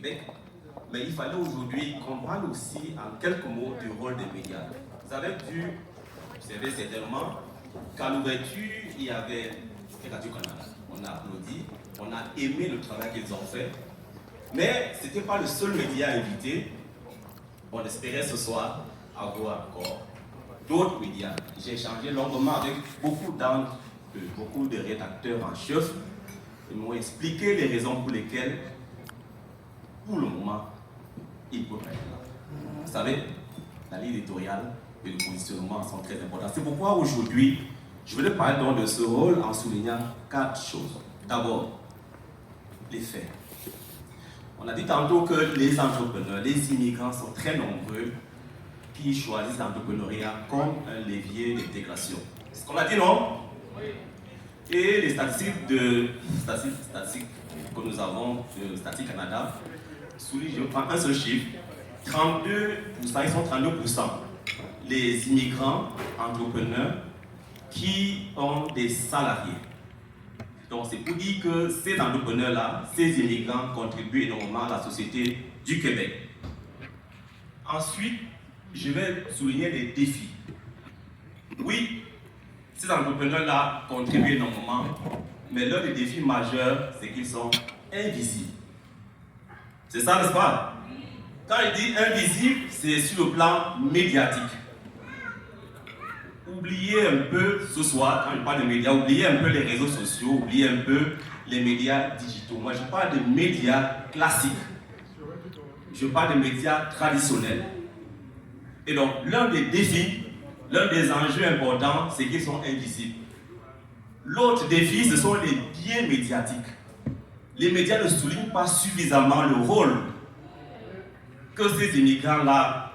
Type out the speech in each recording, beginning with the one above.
Québec. Mais il fallait aujourd'hui qu'on parle aussi en quelques mots du rôle des médias. Vous avez dû observer certainement qu'à l'ouverture, il y avait Radio-Canada. On a applaudi, on a aimé le travail qu'ils ont fait. Mais ce n'était pas le seul média invité. On espérait ce soir avoir encore d'autres médias. J'ai échangé longuement avec beaucoup de rédacteurs en chef. Ils m'ont expliqué les raisons pour lesquelles, pour le moment, ils ne peuvent pas être là. Vous savez, la ligne éditoriale et le positionnement sont très importants. C'est pourquoi aujourd'hui, je voulais parler donc de ce rôle en soulignant 4 choses. D'abord, les faits. On a dit tantôt que les entrepreneurs, les immigrants sont très nombreux qui choisissent l'entrepreneuriat comme un levier d'intégration. C'est ce qu'on a dit, non? Oui. Et les statistiques que nous avons de Statistique Canada soulignent, je prends un seul chiffre, 32%, ils sont 32%, les immigrants entrepreneurs qui ont des salariés. Donc c'est pour dire que ces entrepreneurs-là, ces immigrants contribuent énormément à la société du Québec. Ensuite, je vais souligner les défis. Oui, ces entrepreneurs-là contribuent énormément, mais l'un des défis majeurs, c'est qu'ils sont invisibles. C'est ça, n'est-ce pas? Quand il dit invisible, c'est sur le plan médiatique. Oubliez un peu ce soir, quand je parle de médias, oubliez un peu les réseaux sociaux, oubliez un peu les médias digitaux. Moi, je parle de médias classiques. Je parle de médias traditionnels. Et donc, l'un des défis, l'un des enjeux importants, c'est qu'ils sont invisibles. L'autre défi, ce sont les biais médiatiques. Les médias ne soulignent pas suffisamment le rôle que ces immigrants-là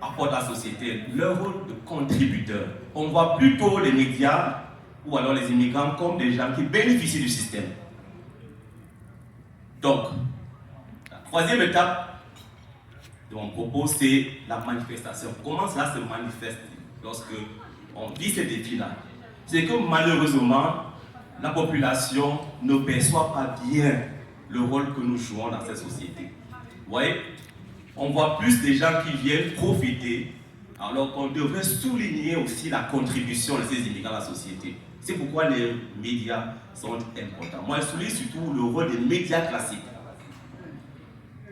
apportent à la société, leur rôle de contributeur. On voit plutôt les médias ou alors les immigrants comme des gens qui bénéficient du système. Donc, la troisième étape de mon propos, c'est la manifestation. Comment cela se manifeste lorsque on vit ces défis-là? C'est que malheureusement, la population ne perçoit pas bien le rôle que nous jouons dans cette société. Vous voyez, on voit plus des gens qui viennent profiter, alors qu'on devrait souligner aussi la contribution de ces immigrants à la société. C'est pourquoi les médias sont importants. Moi, je souligne surtout le rôle des médias classiques.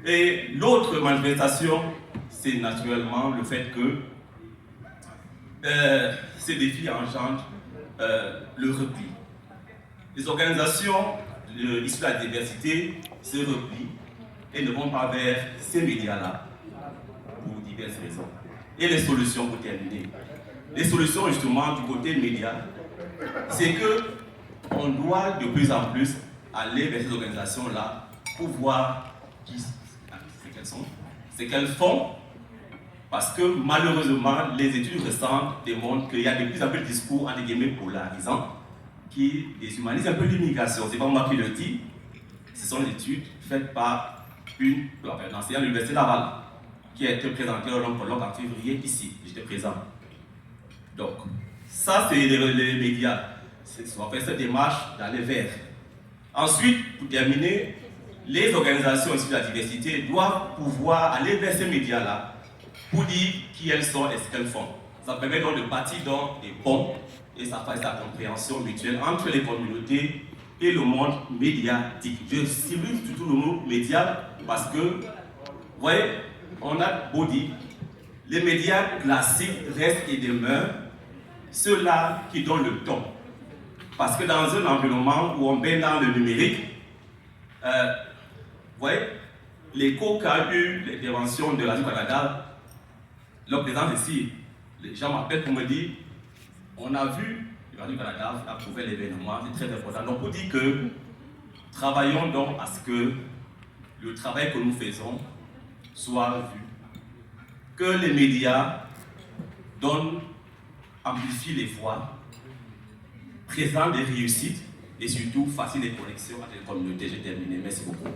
Et l'autre manifestation, c'est naturellement le fait que ces défis engendrent le repli. Les organisations issues de la diversité se replient et ne vont pas vers ces médias-là pour diverses raisons. Et les solutions pour terminer. Les solutions justement du côté média, c'est que on doit de plus en plus aller vers ces organisations-là pour voir ce qu'elles font, parce que malheureusement les études récentes démontrent qu'il y a de plus en plus de discours entre guillemets polarisants qui déshumanisent un peu l'immigration. C'est pas moi qui le dis, ce sont des études faites par un enseignant de l'Université Laval qui a été présenté lors d'un colloque en février ici. J'étais présent. Donc, ça c'est les médias. On fait cette démarche d'aller vers. Ensuite, pour terminer, les organisations issues de la diversité doivent pouvoir aller vers ces médias-là pour dire qui elles sont et ce qu'elles font. Ça permet donc de bâtir donc des ponts et ça fait sa compréhension mutuelle entre les communautés et le monde médiatique. Je cible surtout le mot média parce que, vous voyez, on a beau dire, les médias classiques restent et demeurent ceux-là qui donnent le ton. Parce que dans un environnement où on baigne dans le numérique, vous voyez, l'écho qu'a eu l'intervention de Radio-Canada, leur présence ici, les gens m'appellent pour me dire, on a vu Radio-Canada approuver l'événement, c'est très important. Donc pour dire que travaillons donc à ce que le travail que nous faisons soit vu, que les médias amplifient les voix, présentent des réussites et surtout facilitent les connexions avec les communautés. J'ai terminé. Merci beaucoup.